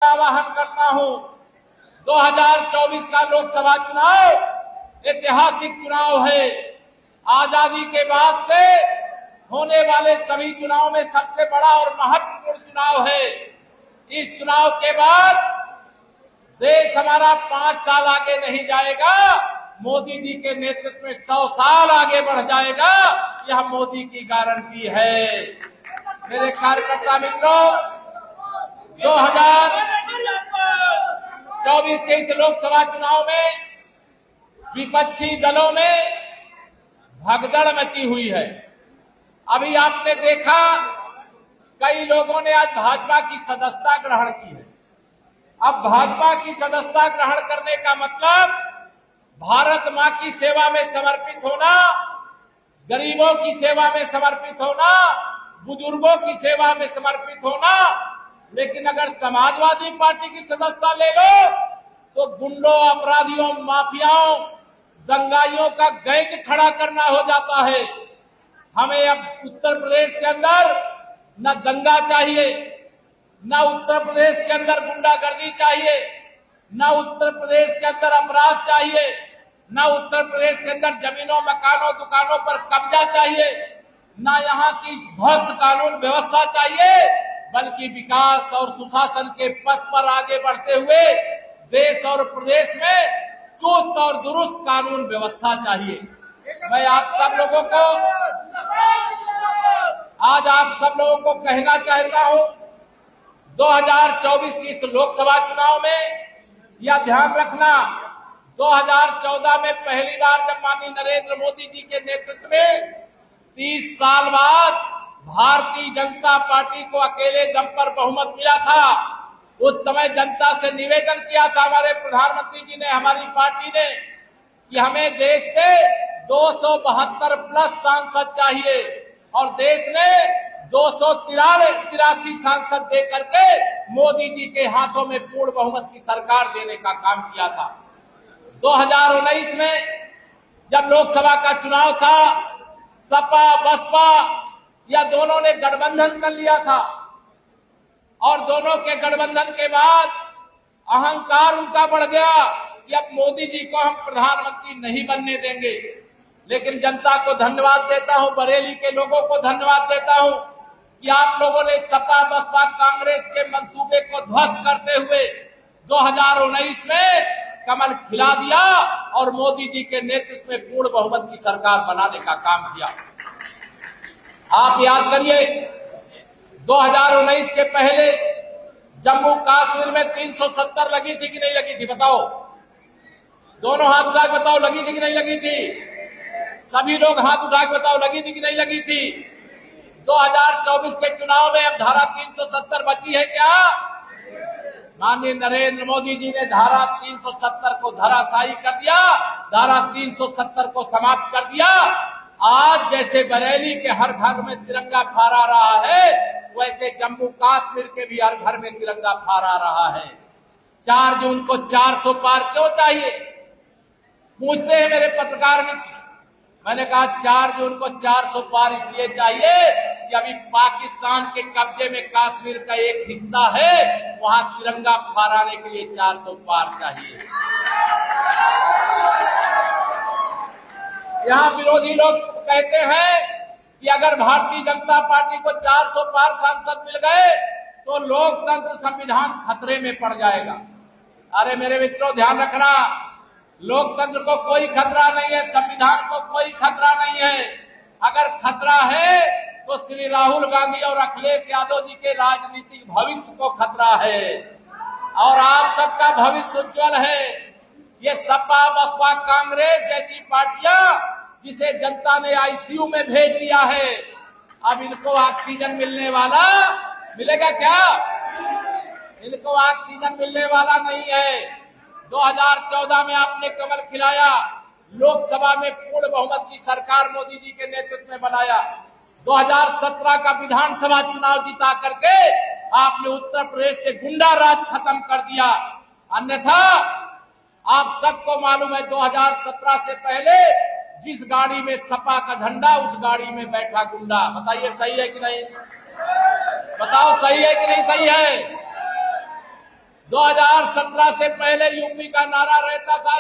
आह्वान करता हूं, 2024 का लोकसभा चुनाव ऐतिहासिक चुनाव है। आजादी के बाद से होने वाले सभी चुनाव में सबसे बड़ा और महत्वपूर्ण चुनाव है। इस चुनाव के बाद देश हमारा 5 साल आगे नहीं जाएगा, मोदी जी के नेतृत्व में 100 साल आगे बढ़ जाएगा। यह मोदी की गारंटी है। मेरे कार्यकर्ता मित्रों, 2024 के इस लोकसभा चुनाव में विपक्षी दलों में भगदड़ मची हुई है। अभी आपने देखा कई लोगों ने आज भाजपा की सदस्यता ग्रहण की है। अब भाजपा की सदस्यता ग्रहण करने का मतलब भारत मां की सेवा में समर्पित होना, गरीबों की सेवा में समर्पित होना, बुजुर्गों की सेवा में समर्पित होना। लेकिन अगर समाजवादी पार्टी की सदस्यता ले लो तो गुंडों, अपराधियों, माफियाओं, दंगाइयों का गैंग खड़ा करना हो जाता है। हमें अब उत्तर प्रदेश के अंदर न दंगा चाहिए, न उत्तर प्रदेश के अंदर गुंडागर्दी चाहिए, न उत्तर प्रदेश के अंदर अपराध चाहिए, न उत्तर प्रदेश के अंदर जमीनों, मकानों, दुकानों पर कब्जा चाहिए, न यहाँ की ध्वस्त कानून व्यवस्था चाहिए, बल्कि विकास और सुशासन के पथ पर आगे बढ़ते हुए देश और प्रदेश में चुस्त और दुरुस्त कानून व्यवस्था चाहिए। मैं आप सब लोगों को कहना चाहता हूं, 2024 की इस लोकसभा चुनाव में यह ध्यान रखना, 2014 में पहली बार जब माननीय नरेंद्र मोदी जी के नेतृत्व में 30 साल बाद भारतीय जनता पार्टी को अकेले दम पर बहुमत मिला था, उस समय जनता से निवेदन किया था हमारे प्रधानमंत्री जी ने, हमारी पार्टी ने, कि हमें देश से 272 प्लस सांसद चाहिए, और देश ने 283 सांसद दे करके मोदी जी के हाथों में पूर्ण बहुमत की सरकार देने का काम किया था। 2019 में जब लोकसभा का चुनाव था, सपा बसपा या दोनों ने गठबंधन कर लिया था, और दोनों के गठबंधन के बाद अहंकार उनका बढ़ गया कि अब मोदी जी को हम प्रधानमंत्री नहीं बनने देंगे। लेकिन जनता को धन्यवाद देता हूं, बरेली के लोगों को धन्यवाद देता हूं कि आप लोगों ने सपा बसपा कांग्रेस के मंसूबे को ध्वस्त करते हुए 2019 में कमल खिला दिया और मोदी जी के नेतृत्व में पूर्ण बहुमत की सरकार बनाने का काम किया। आप याद करिए, 2019 के पहले जम्मू कश्मीर में 370 लगी थी कि नहीं लगी थी? बताओ, दोनों हाथ उठा के बताओ, लगी थी कि नहीं लगी थी? सभी लोग हाथ उठा के बताओ, लगी थी कि नहीं लगी थी? 2024 के चुनाव में अब धारा 370 बची है क्या? माननीय नरेंद्र मोदी जी ने धारा 370 को धराशायी कर दिया, धारा 370 को समाप्त कर दिया। आज जैसे बरेली के हर घर में तिरंगा फहरा रहा है, वैसे जम्मू कश्मीर के भी हर घर में तिरंगा फहरा रहा है। 4 जून को 400 पार क्यों चाहिए? पूछते हैं मेरे पत्रकार मित्र। मैंने कहा 4 जून को 400 पार इसलिए चाहिए कि अभी पाकिस्तान के कब्जे में कश्मीर का एक हिस्सा है, वहां तिरंगा फहराने के लिए 400 पार चाहिए। यहाँ विरोधी लोग कहते हैं कि अगर भारतीय जनता पार्टी को 400 पार सांसद मिल गए तो लोकतंत्र, संविधान खतरे में पड़ जाएगा। अरे मेरे मित्रों, ध्यान रखना, लोकतंत्र को कोई खतरा नहीं है, संविधान को कोई खतरा नहीं है। अगर खतरा है तो श्री राहुल गांधी और अखिलेश यादव जी के राजनीतिक भविष्य को खतरा है, और आप सबका भविष्य उज्जवल है। ये सपा बसपा कांग्रेस जैसी पार्टियां जिसे जनता ने आईसीयू में भेज दिया है, अब इनको ऑक्सीजन मिलेगा क्या? इनको ऑक्सीजन मिलने वाला नहीं है। 2014 में आपने कमल खिलाया, लोकसभा में पूर्ण बहुमत की सरकार मोदी जी के नेतृत्व में बनाया। 2017 का विधानसभा चुनाव जिता करके आपने उत्तर प्रदेश से गुंडा राज खत्म कर दिया। अन्यथा आप सबको मालूम है, 2017 से पहले जिस गाड़ी में सपा का झंडा, उस गाड़ी में बैठा गुंडा। बताइए सही है कि नहीं? बताओ सही है कि नहीं सही है? 2017 से पहले यूपी का नारा रहता था,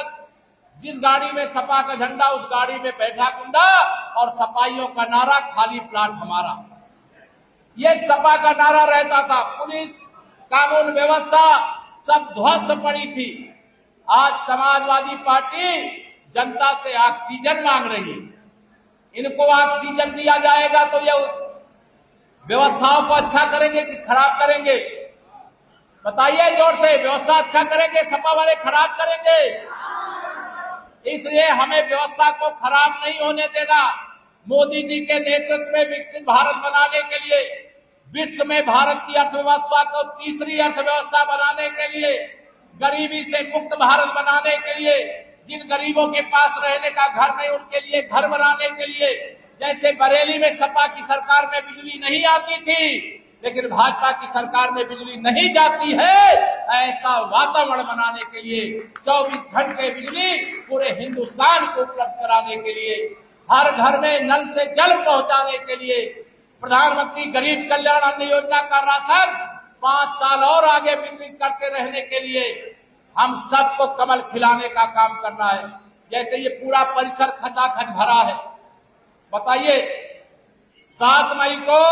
जिस गाड़ी में सपा का झंडा उस गाड़ी में बैठा गुंडा, और सपाइयों का नारा खाली प्लाट हमारा। ये सपा का नारा रहता था। पुलिस, कानून व्यवस्था सब ध्वस्त पड़ी थी। आज समाजवादी पार्टी जनता से ऑक्सीजन मांग रही है। इनको ऑक्सीजन दिया जाएगा तो ये व्यवस्थाओं को अच्छा करेंगे कि खराब करेंगे? बताइए जोर से। व्यवस्था अच्छा करेंगे, सपा वाले खराब करेंगे? इसलिए हमें व्यवस्था को खराब नहीं होने देना। मोदी जी के नेतृत्व में विकसित भारत बनाने के लिए, विश्व में भारत की अर्थव्यवस्था को तीसरी अर्थव्यवस्था बनाने के लिए, गरीबी से मुक्त भारत बनाने के लिए, जिन गरीबों के पास रहने का घर नहीं उनके लिए घर बनाने के लिए, जैसे बरेली में सपा की सरकार में बिजली नहीं आती थी लेकिन भाजपा की सरकार में बिजली नहीं जाती है, ऐसा वातावरण बनाने के लिए 24 घंटे बिजली पूरे हिंदुस्तान को उपलब्ध कराने के लिए, हर घर में नल से जल पहुंचाने के लिए, प्रधानमंत्री गरीब कल्याण अन्न योजना का राशन 5 साल और आगे वितरित करते रहने के लिए हम सबको कमल खिलाने का काम करना है। जैसे ये पूरा परिसर खचाखच भरा है। बताइए 7 मई को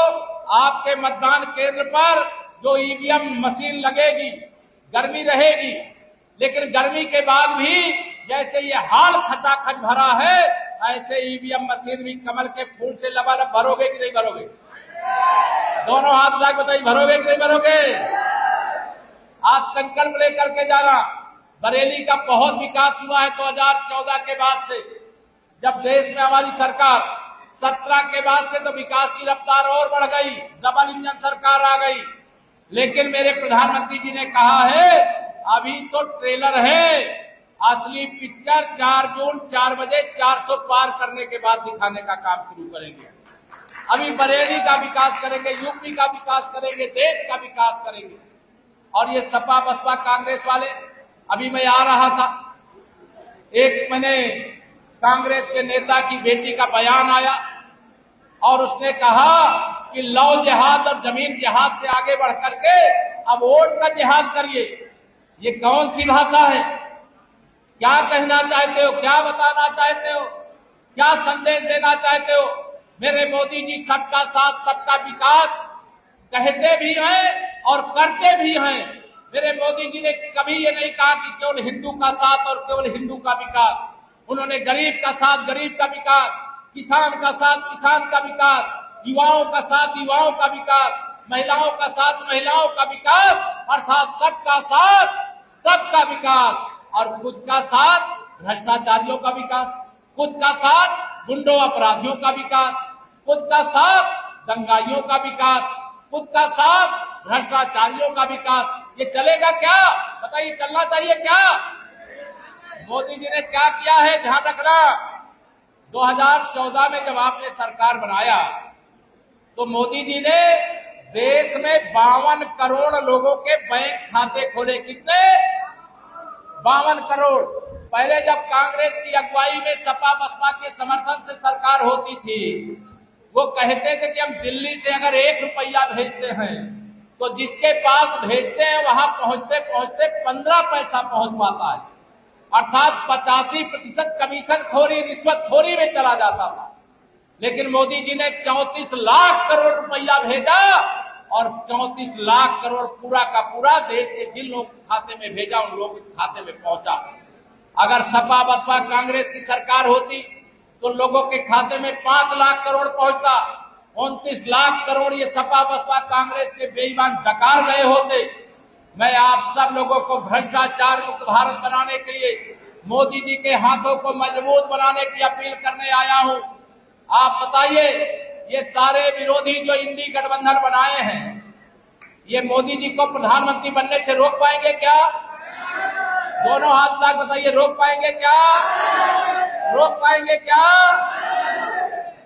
आपके मतदान केंद्र पर जो ईवीएम मशीन लगेगी, गर्मी रहेगी, लेकिन गर्मी के बाद भी जैसे ये हाल खचाखच भरा है, ऐसे ईवीएम मशीन भी कमल के फूल से लबालब भरोगे कि नहीं भरोगे? दोनों हाथ उठा के बताइए, भरोगे कि नहीं भरोगे? आज संकल्प लेकर के जाना। बरेली का बहुत विकास हुआ है 2014 के बाद से, जब देश में हमारी सरकार 17 के बाद से तो विकास की रफ्तार और बढ़ गई, डबल इंजन सरकार आ गई। लेकिन मेरे प्रधानमंत्री जी ने कहा है अभी तो ट्रेलर है, असली पिक्चर 4 जून 4 बजे 400 पार करने के बाद दिखाने का काम शुरू करेंगे। अभी बरेली का विकास करेंगे, यूपी का विकास करेंगे, देश का विकास करेंगे। और ये सपा बसपा कांग्रेस वाले, अभी मैं आ रहा था, एक मैंने कांग्रेस के नेता की बेटी का बयान आया और उसने कहा कि लव जिहाद और जमीन जिहाद से आगे बढ़ करके अब वोट का जिहाद करिए। ये कौन सी भाषा है? क्या कहना चाहते हो? क्या बताना चाहते हो? क्या संदेश देना चाहते हो? मेरे मोदी जी सबका साथ सबका विकास कहते भी हैं और करते भी हैं। मेरे मोदी जी ने कभी ये नहीं कहा कि केवल हिंदू का साथ और केवल हिंदू का विकास। उन्होंने गरीब का साथ गरीब का विकास, किसान का साथ किसान का विकास, युवाओं का साथ युवाओं का विकास, महिलाओं का साथ महिलाओं का विकास, अर्थात सबका साथ सबका विकास। और कुछ का साथ भ्रष्टाचारियों का विकास, कुछ का साथ गुंडों अपराधियों का विकास, कुछ का साथ दंगाइयों का विकास, कुछ का साथ भ्रष्टाचारियों का विकास। ये चलेगा क्या? बताइए, चलना चाहिए क्या? मोदी जी ने क्या किया है ध्यान रखना। 2014 में जब आपने सरकार बनाया तो मोदी जी ने देश में 52 करोड़ लोगों के बैंक खाते खोले। कितने? 52 करोड़। पहले जब कांग्रेस की अगुवाई में सपा बसपा के समर्थन से सरकार होती थी, वो कहते थे कि हम दिल्ली से अगर 1 रुपया भेजते हैं तो जिसके पास भेजते हैं वहां पहुंचते पहुंचते 15 पैसा पहुंच पाता है, अर्थात 85% कमीशन खोरी रिश्वत खोरी में चला जाता था। लेकिन मोदी जी ने 34 लाख करोड़ रुपया भेजा और 34 लाख करोड़ पूरा का पूरा देश के जिन लोगों के खाते में भेजा उन लोगों के खाते में पहुंचा। अगर सपा बसपा कांग्रेस की सरकार होती तो लोगों के खाते में 5 लाख करोड़ पहुंचता। 29 लाख करोड़ ये सपा बसपा कांग्रेस के बेईमान डकार गए होते। मैं आप सब लोगों को भ्रष्टाचार मुक्त भारत बनाने के लिए मोदी जी के हाथों को मजबूत बनाने की अपील करने आया हूं। आप बताइए, ये सारे विरोधी जो इंडी गठबंधन बनाए हैं, ये मोदी जी को प्रधानमंत्री बनने से रोक पाएंगे क्या? दोनों हाथ तक बताइए, रोक पाएंगे क्या? रोक पाएंगे क्या?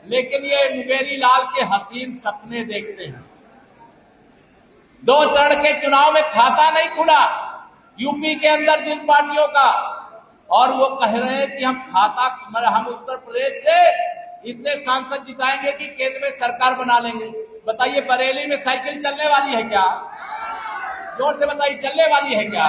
लेकिन ये मुंगेरी लाल के हसीन सपने देखते हैं। 2 चरण के चुनाव में खाता नहीं खुला यूपी के अंदर जिन पार्टियों का, और वो कह रहे हैं कि हम उत्तर प्रदेश से इतने सांसद जिताएंगे कि केंद्र में सरकार बना लेंगे। बताइए, बरेली में साइकिल चलने वाली है क्या? जोर से बताइए, चलने वाली है क्या?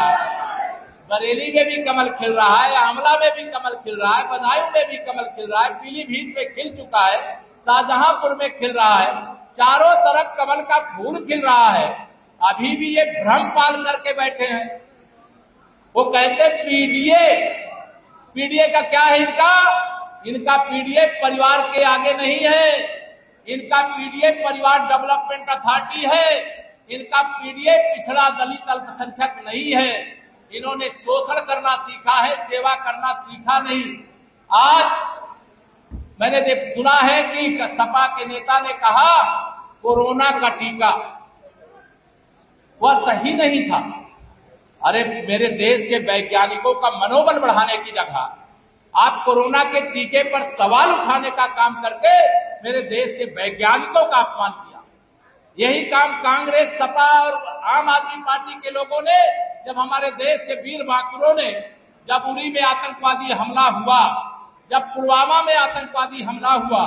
बरेली में भी कमल खिल रहा है, आंवला में भी कमल खिल रहा है, बदायूं में भी कमल खिल रहा है, पीलीभीत में खिल चुका है, शाहजहांपुर में खिल रहा है, चारों तरफ कमल का फूल खिल रहा है। अभी भी ये भ्रम पाल करके बैठे हैं। वो कहते पीडीए, पीडीए का क्या है इनका पीडीए परिवार के आगे नहीं है, इनका पीडीए परिवार डेवलपमेंट अथॉरिटी है, इनका पीडीए पिछड़ा दलित अल्पसंख्यक नहीं है। इन्होंने शोषण करना सीखा है, सेवा करना सीखा नहीं। आज मैंने सुना है कि सपा के नेता ने कहा कोरोना का टीका वह सही नहीं था। अरे मेरे देश के वैज्ञानिकों का मनोबल बढ़ाने की जगह आप कोरोना के टीके पर सवाल उठाने का काम करके मेरे देश के वैज्ञानिकों का अपमान किया। यही काम कांग्रेस, सपा और आम आदमी पार्टी के लोगों ने, जब हमारे देश के वीर बहादुरों ने, जब उरी में आतंकवादी हमला हुआ, जब पुलवामा में आतंकवादी हमला हुआ,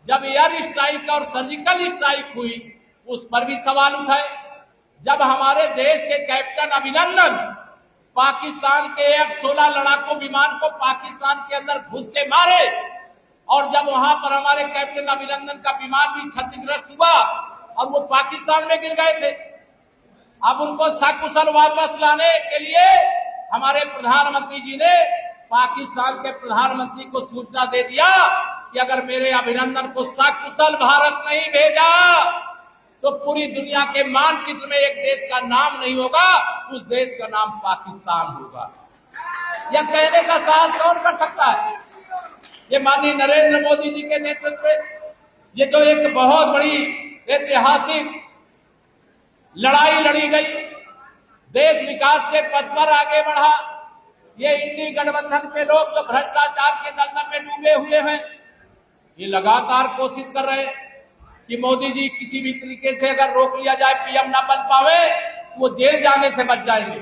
जब एयर स्ट्राइक और सर्जिकल स्ट्राइक हुई, उस पर भी सवाल उठाए। जब हमारे देश के कैप्टन अभिनंदन पाकिस्तान के F-16 लड़ाकू विमान को पाकिस्तान के अंदर घुस के मारे, और जब वहां पर हमारे कैप्टन अभिनंदन का विमान भी क्षतिग्रस्त हुआ और वो पाकिस्तान में गिर गए थे, अब उनको सकुशल वापस लाने के लिए हमारे प्रधानमंत्री जी ने पाकिस्तान के प्रधानमंत्री को सूचना दे दिया कि अगर मेरे अभिनंदन को सकुशल भारत नहीं भेजा तो पूरी दुनिया के मानचित्र में एक देश का नाम नहीं होगा, उस देश का नाम पाकिस्तान होगा। यह कहने का साहस कौन कर सकता है? ये माननीय नरेंद्र मोदी जी के नेतृत्व में ये तो एक बहुत बड़ी ऐतिहासिक लड़ाई लड़ी गई, देश विकास के पथ पर आगे बढ़ा। ये इंडी गठबंधन के लोग जो भ्रष्टाचार के दलदल में डूबे हुए हैं, ये लगातार कोशिश कर रहे हैं कि मोदी जी किसी भी तरीके से अगर रोक लिया जाए, पीएम न बन पावे, वो जेल जाने से बच जाएंगे।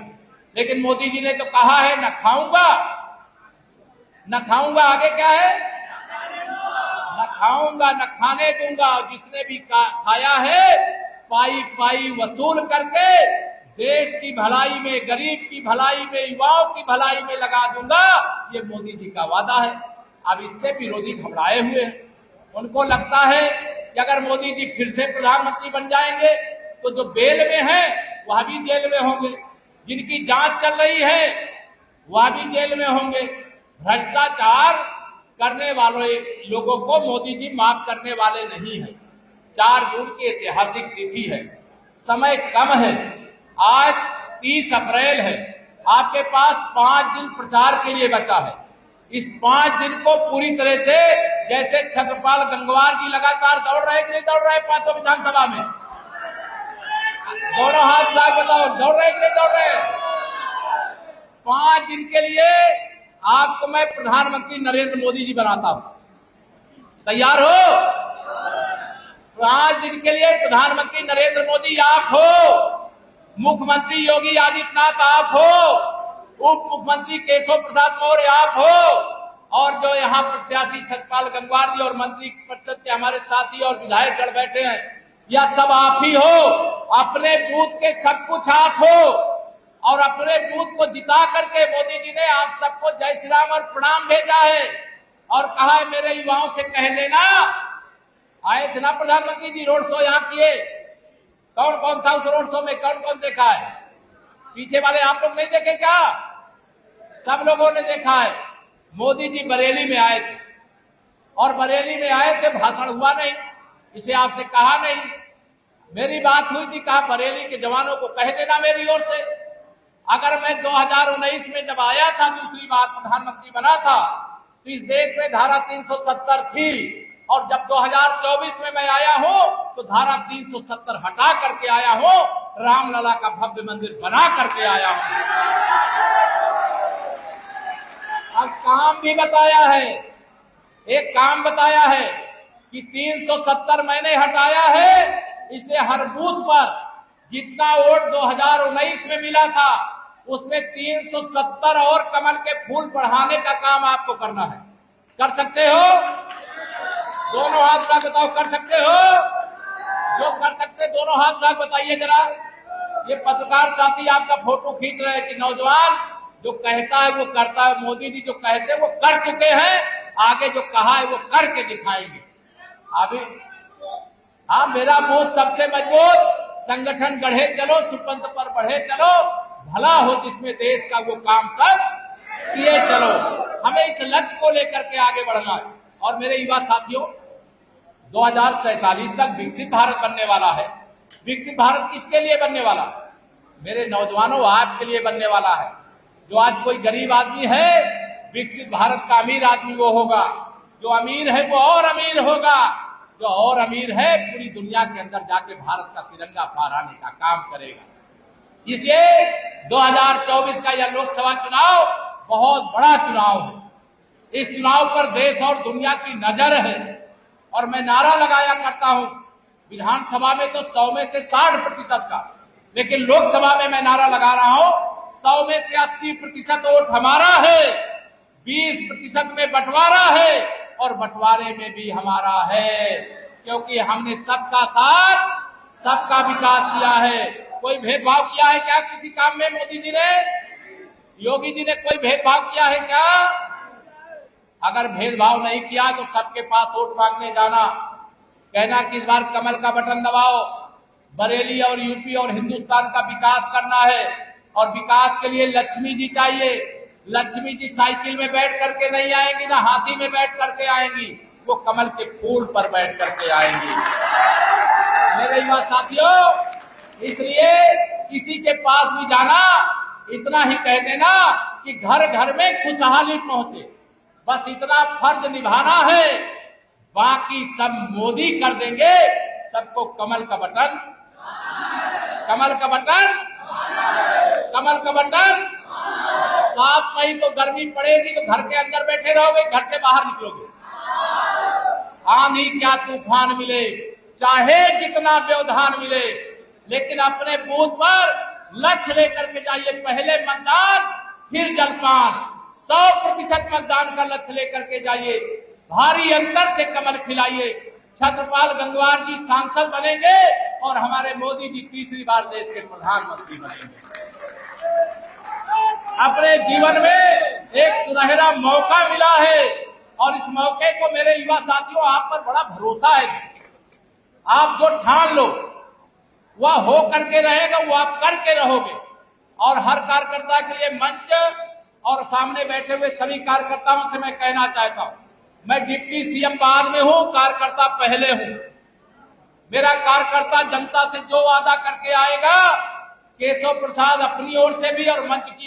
लेकिन मोदी जी ने तो कहा है न खाऊंगा, न खाऊंगा, आगे क्या है, न खाऊंगा न खाने दूंगा। जिसने भी खाया है पाई पाई वसूल करके देश की भलाई में, गरीब की भलाई में, युवाओं की भलाई में लगा दूंगा, ये मोदी जी का वादा है। अब इससे विरोधी घबराए हुए हैं। उनको लगता है कि अगर मोदी जी फिर से प्रधानमंत्री बन जाएंगे तो जो बेल में है वह भी जेल में होंगे, जिनकी जांच चल रही है वह भी जेल में होंगे। भ्रष्टाचार करने वाले लोगों को मोदी जी माफ करने वाले नहीं है। 4 जून की ऐतिहासिक तिथि है, समय कम है, आज 30 अप्रैल है, आपके पास 5 दिन प्रचार के लिए बचा है। इस 5 दिन को पूरी तरह से, जैसे छत्रपाल गंगवार जी लगातार दौड़ रहे कि नहीं दौड़ रहे 5 विधानसभा में, दोनों हाथ लाग बताओ, दौड़ रहे कि नहीं दौड़ रहे? 5 दिन के लिए आपको मैं प्रधानमंत्री नरेंद्र मोदी जी बनाता हूं, तैयार हो? 5 दिन के लिए प्रधानमंत्री नरेंद्र मोदी आप हो, मुख्यमंत्री योगी आदित्यनाथ आप हो, उप मुख्यमंत्री केशव प्रसाद मौर्य आप हो, और जो यहाँ प्रत्याशी छत्रपाल गंगवार जी और मंत्री परिषद के हमारे साथी और विधायक गण बैठे हैं, यह सब आप ही हो। अपने बूथ के सब कुछ आप हो, और अपने बूथ को जिता करके मोदी जी ने आप सबको जय श्री राम और प्रणाम भेजा है और कहा है मेरे युवाओं से कह देना। आए थे ना प्रधानमंत्री जी, रोड शो यहाँ किए, कौन कौन था उस रोड शो में, कौन कौन देखा है? पीछे वाले आप लोग नहीं देखे क्या? सब लोगों ने देखा है। मोदी जी बरेली में आए थे, और बरेली में आए थे, भाषण हुआ नहीं, इसे आपसे कहा नहीं। मेरी बात हुई थी, कहा बरेली के जवानों को कह देना मेरी ओर से। अगर मैं 2019 में जब आया था, दूसरी बार प्रधानमंत्री बना था, तो इस देश में धारा 370 थी, और जब 2024 में मैं आया हूं तो धारा 370 हटा करके आया हूं, रामलला का भव्य मंदिर बना करके आया हूं। अब काम भी बताया है, एक काम बताया है कि 370 मैंने हटाया है, इसलिए हर बूथ पर जितना वोट 2019 में मिला था उसमें 370 और कमल के फूल बढ़ाने का काम आपको करना है। कर सकते हो? दोनों हाथ उठा बताओ, कर सकते हो? जो कर सकते दोनों हाथ उठा बताइए जरा। ये पत्रकार साथी आपका फोटो खींच रहे हैं कि नौजवान जो कहता है वो करता है। मोदी जी जो कहते हैं वो कर चुके हैं, आगे जो कहा है वो करके दिखाएंगे। अभी हाँ, मेरा बूथ सबसे मजबूत, संगठन गढ़े चलो, सुपंथ पर बढ़े चलो, भला हो जिसमें देश का वो काम सब किए चलो। हमें इस लक्ष्य को लेकर के आगे बढ़ना है। और मेरे युवा साथियों, 2047 तक विकसित भारत बनने वाला है। विकसित भारत किसके लिए बनने वाला? मेरे नौजवानों, आपके लिए बनने वाला है। जो आज कोई गरीब आदमी है, विकसित भारत का अमीर आदमी वो होगा। जो अमीर है वो और अमीर होगा। जो और अमीर है पूरी दुनिया के अंदर जाके भारत का तिरंगा फहराने का काम करेगा। इसलिए 2024 का यह लोकसभा चुनाव बहुत बड़ा चुनाव है। इस चुनाव पर देश और दुनिया की नजर है। और मैं नारा लगाया करता हूं, विधानसभा में तो 100 में से 60% का, लेकिन लोकसभा में मैं नारा लगा रहा हूं 100 में से 80% वोट हमारा है, 20% में बंटवारा है और बंटवारे में भी हमारा है। क्योंकि हमने सबका साथ, सबका विकास किया है। कोई भेदभाव किया है क्या किसी काम में? मोदी जी ने, योगी जी ने कोई भेदभाव किया है क्या? अगर भेदभाव नहीं किया तो सबके पास वोट मांगने जाना, कहना कि इस बार कमल का बटन दबाओ, बरेली और यूपी और हिंदुस्तान का विकास करना है। और विकास के लिए लक्ष्मी जी चाहिए। लक्ष्मी जी साइकिल में बैठ करके नहीं आएंगी, ना हाथी में बैठ करके आएंगी, वो कमल के फूल पर बैठ करके आएंगी। मेरे युवा साथियों, इसलिए किसी के पास भी जाना, इतना ही कह देना कि घर घर में खुशहाली पहुंचे, बस इतना फर्ज निभाना है। बाकी सब मोदी कर देंगे। सबको कमल का बटन, कमल का बटन, कमल का बटन। 7 मई को गर्मी पड़ेगी तो घर के अंदर बैठे रहोगे, घर से बाहर निकलोगे। आंधी क्या तूफान मिले, चाहे जितना व्यवधान मिले, लेकिन अपने बूथ पर लक्ष्य लेकर के जाइए। पहले मतदान, फिर जलपान। 100% मतदान का लक्ष्य लेकर के जाइए। भारी अंतर से कमल खिलाइए। छत्रपाल गंगवार जी सांसद बनेंगे और हमारे मोदी जी तीसरी बार देश के प्रधानमंत्री बनेंगे। अपने जीवन में एक सुनहरा मौका मिला है और इस मौके को, मेरे युवा साथियों, आप पर बड़ा भरोसा है। आप जो ठान लो वह हो करके रहेगा, वो आप करके रहोगे। और हर कार्यकर्ता के लिए मंच और सामने बैठे हुए सभी कार्यकर्ताओं से मैं कहना चाहता हूं, मैं डिप्टी सीएम बाद में हूं, कार्यकर्ता पहले हूं। मेरा कार्यकर्ता जनता से जो वादा करके आएगा, केशव प्रसाद अपनी ओर से भी और मंच की